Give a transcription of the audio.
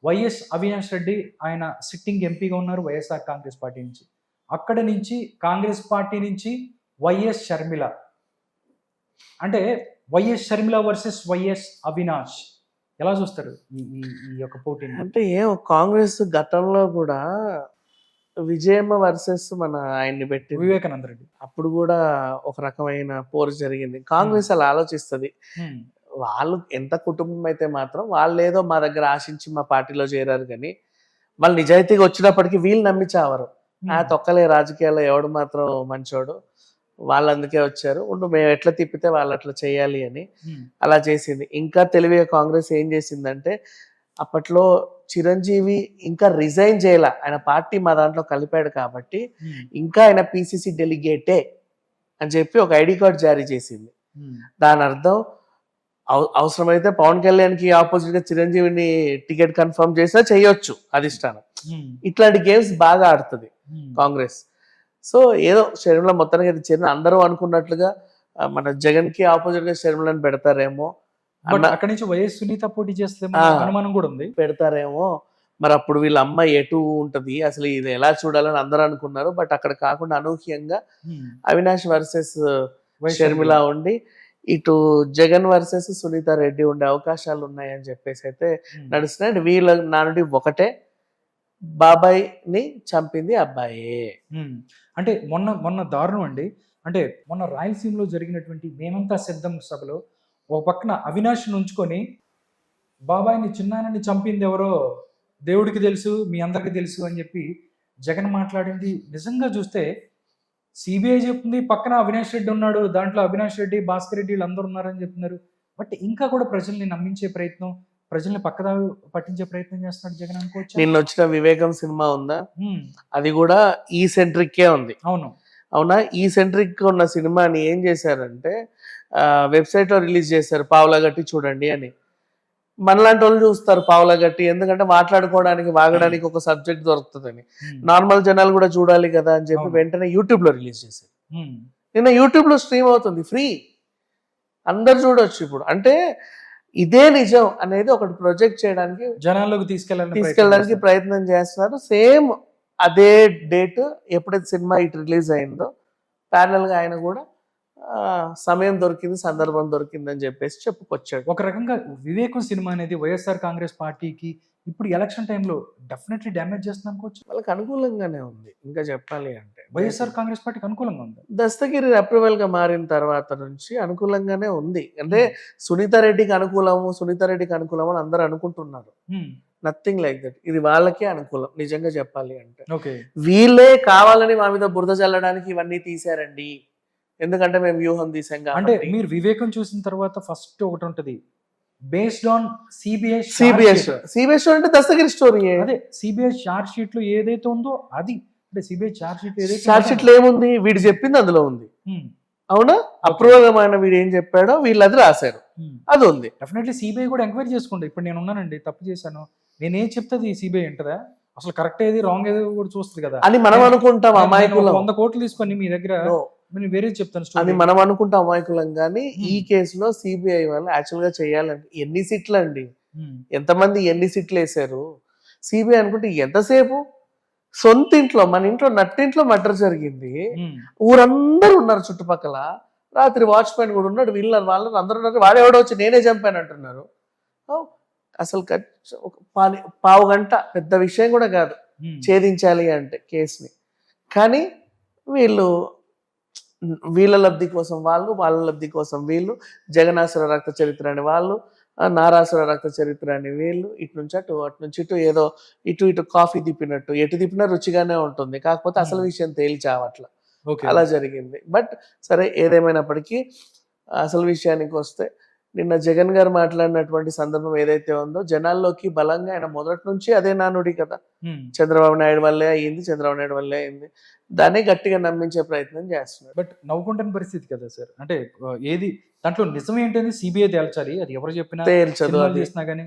YS Avinash Reddy ఆయన sitting ఎంపీగా ఉన్నారు వైఎస్ఆర్ కాంగ్రెస్ పార్టీ నుంచి. అక్కడి నుంచి కాంగ్రెస్ పార్టీ నుంచి వైఎస్ షర్మిల. అంటే YS Sharmila versus YS Avinash. ఎలా చూస్తారు ఈ ఈ ఈ యొక్క పోటీని? అంటే కాంగ్రెస్ గతంలో కూడా విజయమ్మ వర్సెస్ మన ఆయన్ని పెట్టి వివేకానంద రెడ్డి. అప్పుడు కూడా ఒక రకమైన పోరు జరిగింది. కాంగ్రెస్ అలా ఆలోచిస్తుంది. వాళ్ళు ఎంత కుటుంబం అయితే మాత్రం వాళ్ళు ఏదో మా దగ్గర ఆశించి మా పార్టీలో చేరారు, కానీ వాళ్ళు నిజాయితీగా వచ్చినప్పటికీ వీళ్ళు నమ్మి చావరు. తొక్కలే రాజకీయాల్లో ఎవడు మాత్రం మంచోడు, వాళ్ళు అందుకే వచ్చారు, ఉండు మేము ఎట్లా తిప్పితే వాళ్ళు అట్లా చేయాలి అని అలా చేసింది. ఇంకా తెలివిగా కాంగ్రెస్ ఏం చేసిందంటే, అప్పట్లో చిరంజీవి ఇంకా రిజైన్ చేయాల, ఆయన పార్టీ మా దాంట్లో కలిపాడు కాబట్టి ఇంకా ఆయన పిసిసి డెలిగేటే అని చెప్పి ఒక ఐడి కార్డ్ జారీ చేసింది. దాని అర్థం అవసరమైతే పవన్ కళ్యాణ్కి ఆపోజిట్ గా చిరంజీవిని టికెట్ కన్ఫర్మ్ చేసినా చేయొచ్చు అధిష్టానం. ఇట్లాంటి గేమ్స్ బాగా ఆడుతుంది కాంగ్రెస్. సో ఏదో షర్మిల మొత్తానికి అయితే చేరిన అందరూ అనుకున్నట్లుగా మన జగన్ కి ఆపోజిట్ గా షర్మిలని పెడతారేమో, అక్కడి నుంచి వైఎస్ సునీత పోటీ చేస్తే అనుమానం కూడా ఉంది, పెడతారేమో. మరి అప్పుడు వీళ్ళ అమ్మ ఎటు ఉంటది, అసలు ఇది ఎలా చూడాలని అందరూ అనుకున్నారు. బట్ అక్కడ కాకుండా అనూహ్యంగా అవినాష్ వర్సెస్ షర్మిల ఉండి, ఇటు జగన్ వర్సెస్ సునీత రెడ్డి ఉండే అవకాశాలు ఉన్నాయని చెప్పేసి అయితే నడుస్తున్నాయి. వీళ్ళ నానుడి ఒకటే, బాబాయ్ని చంపింది అబ్బాయే. అంటే మొన్న దారుణం అండి. అంటే మొన్న రాయలసీమలో జరిగినటువంటి మేమంతా సిద్ధం సభలో ఒక పక్కన అవినాష్ ఉంచుకొని బాబాయ్ని చిన్నానని చంపింది ఎవరో దేవుడికి తెలుసు, మీ అందరికీ తెలుసు అని చెప్పి జగన్ మాట్లాడింది. నిజంగా చూస్తే సిబిఐ చెప్తుంది పక్కన అవినాష్ రెడ్డి ఉన్నాడు, దాంట్లో అవినాష్ రెడ్డి, భాస్కర్ రెడ్డి వీళ్ళందరూ ఉన్నారని చెప్తున్నారు. బట్ ఇంకా కూడా ప్రజల్ని నమ్మించే ప్రయత్నం, ప్రజల్ని పక్కదారి పట్టించే ప్రయత్నం చేస్తున్నాడు జగన్ అనుకోవచ్చు. నిన్న వచ్చిన వివేకం సినిమా ఉందా, అది కూడా ఈ సెంట్రిక్కే ఉంది. అవునా, ఈ సెంట్రిక్ ఉన్న సినిమాని ఏం చేశారంటే వెబ్సైట్ లో రిలీజ్ చేశారు, పావులా గట్టి చూడండి అని. మనలాంటి వాళ్ళు చూస్తారు పావులా గట్టి, ఎందుకంటే మాట్లాడుకోవడానికి వాగడానికి ఒక సబ్జెక్ట్ దొరుకుతుందని. నార్మల్ జనాలు కూడా చూడాలి కదా అని చెప్పి వెంటనే యూట్యూబ్ లో రిలీజ్ చేశారు. నిన్న యూట్యూబ్ లో స్ట్రీమ్ అవుతుంది, ఫ్రీ, అందరు చూడొచ్చు ఇప్పుడు. అంటే ఇదే నిజం అనేది ఒకటి ప్రొజెక్ట్ చేయడానికి, జనాల్లోకి తీసుకెళ్ళడానికి ప్రయత్నం చేస్తున్నారు. సేమ్ అదే డేట్ ఎప్పుడైతే సినిమా ఇటు రిలీజ్ అయిందో ప్యారలల్ గా ఆయన కూడా సమయం దొరికింది, సందర్భం దొరికింది అని చెప్పేసి చెప్పుకొచ్చాడు. ఒక రకంగా వివేకం సినిమా అనేది వైఎస్ఆర్ కాంగ్రెస్ పార్టీకి ఇప్పుడు ఎలక్షన్ టైంలో డెఫినెట్లీ డ్యామేజ్ చేస్తుంది అనుకోవచ్చు. వాళ్ళకి అనుకూలంగానే ఉంది. ఇంకా చెప్పాలి అంటే వైఎస్ఆర్ కాంగ్రెస్ పార్టీకి అనుకూలంగా ఉంది. దస్తగిరి అప్రూవల్ గా మారిన తర్వాత నుంచి అనుకూలంగానే ఉంది. అంటే సునీత రెడ్డికి అనుకూలం అని అందరూ అనుకుంటున్నారు. Nothing like that. ఇది వాళ్ళకే అనుకూలం నిజంగా చెప్పాలి అంటే. వీళ్ళే కావాలని మా మీద బురద చల్లడానికి ఇవన్నీ తీసారండి, ఎందుకంటే మేము వ్యూహం తీసాం. అంటే మీరు వివేకం చూసిన తర్వాత ఫస్ట్ ఒకటి ఉంటది, బేస్డ్ ఆన్ సిబిఐ అంటే దస్తగిరి స్టోరీ. అదే సిబిఐ చార్జ్ షీట్ లో ఏదైతే ఉందో అది, అంటే సిబిఐ చార్జ్ షీట్ లో ఏముంది, వీడు చెప్పింది అందులో ఉంది. అవునా, అప్రూవల్ ఆయన వీడు ఏం చెప్పాడో వీళ్ళు అది రాశారు, అది ఉంది. డెఫినెట్లీ సిబిఐ కూడా ఎంక్వైరీ చేసుకుంటా. ఇప్పుడు నేను ఉన్నానండి, తప్పు చేశాను, నేనేం చెప్తుంది సిబిఐ ఉంటుందా, అసలు కరెక్ట్ ఏది రాంగ్ ఏది కూడా చూస్తుంది కదా అని మనం అనుకుంటాం. అమాయకులం 100 కోట్లు తీసుకొని మీ దగ్గర వేరే చెప్తాను అని మనం అనుకుంటాం అమాయకులం. కానీ ఈ కేసులో సిబిఐ వాళ్ళు యాక్చువల్ గా చేయాలంటే ఎన్ని సీట్లు అండి, ఎంతమంది ఎన్ని సీట్లు వేసారు. సిబిఐ అనుకుంటే ఎంతసేపు, సొంత ఇంట్లో మన ఇంట్లో నట్టింట్లో మర్డర్ జరిగింది, ఊరందరూ ఉన్నారు చుట్టుపక్కల, రాత్రి వాచ్మెన్ కూడా ఉన్నాడు, వాళ్ళని అందరూ ఉన్నారు, వాడెవడో వచ్చి నేనే చంపాను అంటున్నారు. అసలు పావు గంట పెద్ద విషయం కూడా కాదు ఛేదించాలి అంటే కేసుని. కానీ వీళ్ళ లబ్ధి కోసం వాళ్ళు, వాళ్ళ లబ్ధి కోసం వీళ్ళు, జగనాసుర రక్త చరిత్ర అని వాళ్ళు, నారాసుర రక్త చరిత్ర అని వీళ్ళు, ఇటు నుంచి అటు అటు నుంచి ఇటు, ఏదో ఇటు కాఫీ తిప్పినట్టు, ఎటు తిప్పినా రుచిగానే ఉంటుంది, కాకపోతే అసలు విషయం తేల్చావట్ల, అలా జరిగింది. బట్ సరే, ఏదేమైనప్పటికీ అసలు విషయానికి వస్తే నిన్న జగన్ గారు మాట్లాడినటువంటి సందర్భం ఏదైతే ఉందో జనాల్లోకి బలంగా, ఆయన మొదటి నుంచి అదే నానుడి కదా, చంద్రబాబు నాయుడు వల్లే అయింది, దాన్ని గట్టిగా నమ్మించే ప్రయత్నం చేస్తున్నారు. బట్ నవ్వుకుంటున్న పరిస్థితి కదా సార్. అంటే ఏది దాంట్లో నిజం ఏంటని సిబిఐ తేల్చాలి, అది ఎవరు చెప్పినా తేల్చదు, చేసినా కానీ